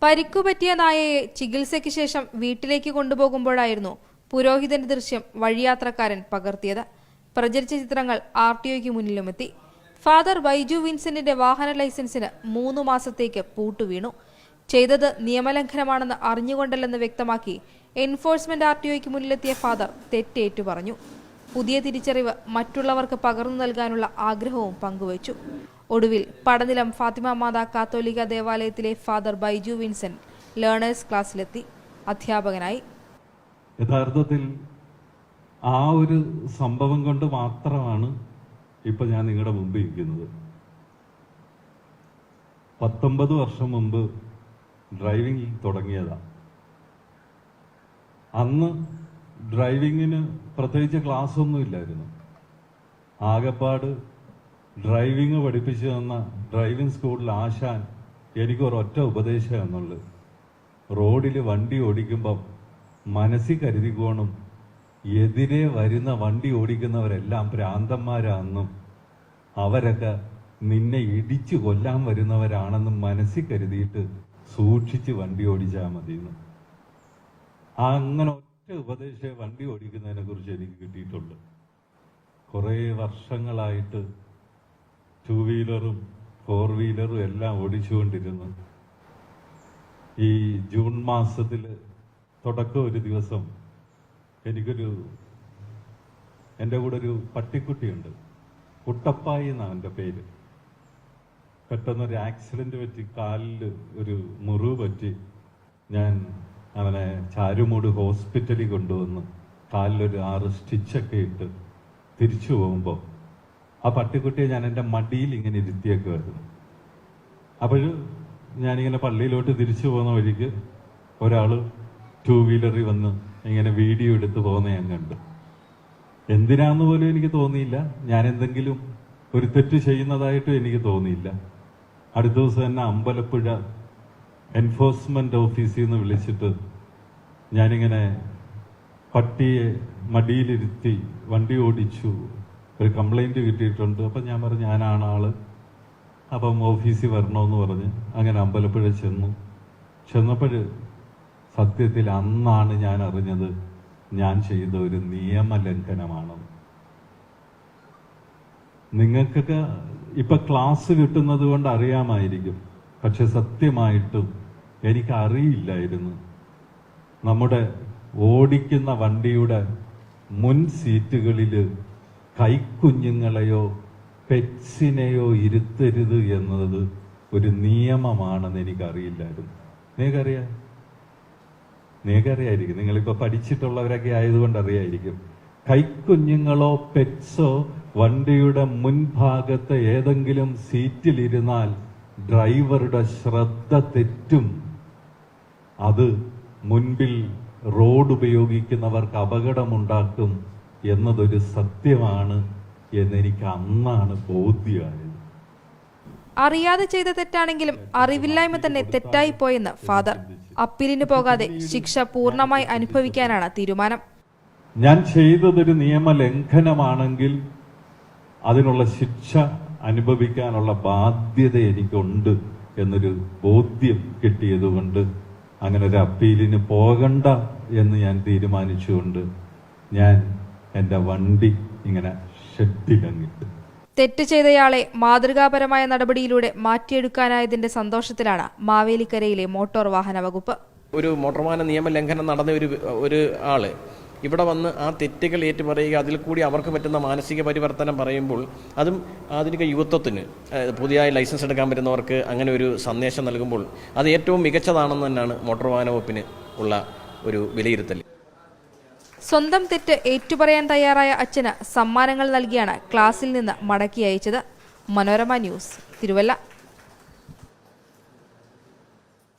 പരിക്കുപറ്റിയ നായയെ ചികിത്സയ്ക്ക് ശേഷം വീട്ടിലേക്ക് കൊണ്ടുപോകുമ്പോഴായിരുന്നു പുരോഹിതന്റെ ദൃശ്യം വഴിയാത്രക്കാരൻ പകർത്തിയത്. പ്രചരിച്ച ചിത്രങ്ങൾ RTOയ്ക്ക് മുന്നിലുമെത്തി. ഫാദർ ബൈജു വിൻസെന്റിന്റെ വാഹന ലൈസൻസിന് 3 മാസത്തേക്ക് പൂട്ടുവീണു. ചെയ്തത് നിയമലംഘനമാണെന്ന് അറിഞ്ഞുകൊണ്ടല്ലെന്ന് വ്യക്തമാക്കി എൻഫോഴ്സ്മെന്റ് RTOയ്ക്ക് മുന്നിലെത്തിയ ഫാദർ തെറ്റേറ്റു പറഞ്ഞു. പുതിയ തിരിച്ചറിവ് മറ്റുള്ളവർക്ക് പകർന്നു നൽകാനുള്ള ആഗ്രഹവും പങ്കുവച്ചു. ഒടുവിൽ പടനിലം ഫാത്തിമ മാതാ കാത്തോലിക്ക ദേവാലയത്തിലെ ഫാദർ ബൈജു വിൻസെന്റ് ലേണേഴ്സ് ക്ലാസ്സിലെത്തി അധ്യാപകനായി. യഥാർത്ഥത്തിൽ ആ ഒരു സംഭവം കൊണ്ട് മാത്രമാണ് ഇപ്പൊ ഞാൻ നിങ്ങളുടെ മുമ്പിൽ ഇരിക്കുന്നത്. 19 വർഷം മുമ്പ് ഡ്രൈവിംഗ് തുടങ്ങിയതാണ്. അന്ന് ഡ്രൈവിങ്ങിന് പ്രത്യേകിച്ച് ക്ലാസ് ഒന്നും ഇല്ലായിരുന്നു. ആകപ്പാട് ഡ്രൈവിംഗ് പഠിപ്പിച്ചു തന്ന ഡ്രൈവിംഗ് സ്കൂളിൽ ആശാൻ എനിക്കൊരൊറ്റ ഉപദേശം എന്നുള്ളത്, റോഡിൽ വണ്ടി ഓടിക്കുമ്പം മനസ്സിൽ കരുതിക്കോണം, എതിരെ വരുന്ന വണ്ടി ഓടിക്കുന്നവരെല്ലാം ഭ്രാന്തന്മാരാണെന്നും അവരൊക്കെ നിന്നെ ഇടിച്ചു കൊല്ലാൻ വരുന്നവരാണെന്നും മനസ്സിൽ കരുതിയിട്ട് സൂക്ഷിച്ച് വണ്ടി ഓടിച്ചാൽ മതിയെന്ന്. അങ്ങനെ ഒറ്റ ഉപദേശം വണ്ടി ഓടിക്കുന്നതിനെ കുറിച്ച് എനിക്ക് കിട്ടിയിട്ടുണ്ട്. കുറേ വർഷങ്ങളായിട്ട് 2 വീലറും 4 വീലറും എല്ലാം ഓടിച്ചുകൊണ്ടിരുന്നു. ഈ ജൂൺ മാസത്തിൽ തുടക്കം ഒരു ദിവസം എൻ്റെ കൂടെ ഒരു പട്ടിക്കുട്ടിയുണ്ട്, കുട്ടപ്പായി എന്നാണ് എൻ്റെ പേര്. പെട്ടെന്നൊരു ആക്സിഡന്റ് പറ്റി, കാലിൽ ഒരു മുറിവ് പറ്റി. ഞാൻ അവനെ ചാരുമൂട് ഹോസ്പിറ്റലിൽ കൊണ്ടുവന്ന് കാലിലൊരു 6 സ്റ്റിച്ചൊക്കെ ഇട്ട് തിരിച്ചു പോകുമ്പോൾ ആ പട്ടിക്കുട്ടിയെ ഞാൻ എൻ്റെ മടിയിൽ ഇങ്ങനെ ഇരുത്തിയേക്കുമായിരുന്നു. അപ്പോൾ ഞാനിങ്ങനെ പള്ളിയിലോട്ട് തിരിച്ചു പോകുന്ന വഴിക്ക് ഒരാൾ 2 വീലറിൽ വന്ന് ഇങ്ങനെ വീഡിയോ എടുത്ത് പോകുന്ന ഞാൻ കണ്ടു. എന്തിനാന്ന് പോലും എനിക്ക് തോന്നിയില്ല. ഞാൻ എന്തെങ്കിലും ഒരു തെറ്റ് ചെയ്യുന്നതായിട്ടും എനിക്ക് തോന്നിയില്ല. അടുത്ത ദിവസം തന്നെ അമ്പലപ്പുഴ എൻഫോഴ്സ്മെന്റ് ഓഫീസിൽ നിന്ന് വിളിച്ചിട്ട് ഞാനിങ്ങനെ പട്ടിയെ മടിയിലിരുത്തി വണ്ടി ഓടിച്ചു, ഒരു കംപ്ലൈന്റ് കിട്ടിയിട്ടുണ്ട്. അപ്പം ഞാൻ പറഞ്ഞു ഞാനാണ് ആള്, അപ്പം ഓഫീസിൽ വരണമെന്ന് പറഞ്ഞ് അങ്ങനെ അമ്പലപ്പുഴ ചെന്നപ്പോൾ സത്യത്തിൽ അന്നാണ് ഞാൻ അറിഞ്ഞത് ഞാൻ ചെയ്ത ഒരു നിയമലംഘനമാണെന്ന്. നിങ്ങൾക്കൊക്കെ ഇപ്പൊ ക്ലാസ് കിട്ടുന്നത് കൊണ്ട് അറിയാമായിരിക്കും, പക്ഷെ സത്യമായിട്ടും എനിക്ക് അറിയില്ലായിരുന്നു നമ്മുടെ ഓടിക്കുന്ന വണ്ടിയുടെ മുൻ സീറ്റുകളിൽ കൈക്കുഞ്ഞുങ്ങളെയോ പെറ്റ്സിനെയോ ഇരുത്തരുത് എന്നത് ഒരു നിയമമാണെന്ന് എനിക്കറിയില്ലായിരുന്നു. നിങ്ങൾക്കറിയായിരിക്കും, നിങ്ങളിപ്പോൾ പഠിച്ചിട്ടുള്ളവരൊക്കെ ആയതുകൊണ്ട് അറിയായിരിക്കും. കൈക്കുഞ്ഞുങ്ങളോ പെറ്റ്സോ വണ്ടിയുടെ മുൻഭാഗത്ത് ഏതെങ്കിലും സീറ്റിലിരുന്നാൽ ഡ്രൈവറുടെ ശ്രദ്ധ തെറ്റും. അത് മുൻപിൽ റോഡ് ഉപയോഗിക്കുന്നവർക്ക് അപകടമുണ്ടാക്കും എന്നതൊരു സത്യമാണ് എന്നെനിക്ക് അന്നാണ് ബോധ്യമായത്. അറിയാതെ ചെയ്ത തെറ്റാണെങ്കിലും അറിവില്ലായ്മ തന്നെ തെറ്റായി പോയെന്ന് ഫാദർ. അപ്പീലിന് പോകാതെ ശിക്ഷ പൂർണ്ണമായി അനുഭവിക്കാനാണ് തീരുമാനം. ഞാൻ ചെയ്തതൊരു നിയമലംഘനമാണെങ്കിൽ അതിനുള്ള ശിക്ഷ അനുഭവിക്കാനുള്ള ബാധ്യത എനിക്കുണ്ട് എന്നൊരു ബോധ്യം കിട്ടിയതുകൊണ്ട് അങ്ങനെ ഒരു അപ്പീലിന് പോകണ്ട എന്ന് ഞാൻ തീരുമാനിച്ചുകൊണ്ട് ഞാൻ എൻ്റെ വണ്ടി ഇങ്ങനെ ഷെഡിലങ്ങിട്ടു. തെറ്റ് ചെയ്തയാളെ മാതൃകാപരമായ നടപടിയിലൂടെ മാറ്റിയെടുക്കാനായതിന്റെ സന്തോഷത്തിലാണ് മാവേലിക്കരയിലെ മോട്ടോർ വാഹന വകുപ്പ്. ഒരു മോട്ടോർ വാഹന നിയമലംഘനം നടന്ന ഒരു ആള് ഇവിടെ വന്ന് ആ തെറ്റുകൾ ഏറ്റുപറയുക, അതിൽ കൂടി അവർക്ക് പറ്റുന്ന മാനസിക പരിവർത്തനം പറയുമ്പോൾ അതും ആധുനിക യുവത്വത്തിന്, പുതിയതായി ലൈസൻസ് എടുക്കാൻ പറ്റുന്നവർക്ക് അങ്ങനെ ഒരു സന്ദേശം നൽകുമ്പോൾ അത് ഏറ്റവും മികച്ചതാണെന്ന് തന്നെയാണ് മോട്ടോർ വാഹന വകുപ്പിന് ഉള്ള ഒരു വിലയിരുത്തൽ. സ്വന്തം തെറ്റ് ഏറ്റുപറയാൻ തയ്യാറായ അച്ഛന് സമ്മാനങ്ങൾ നൽകിയാണ് ക്ലാസ്സിൽ നിന്ന് മടക്കി അയച്ചത്. മനോരമ ന്യൂസ്, തിരുവല്ല.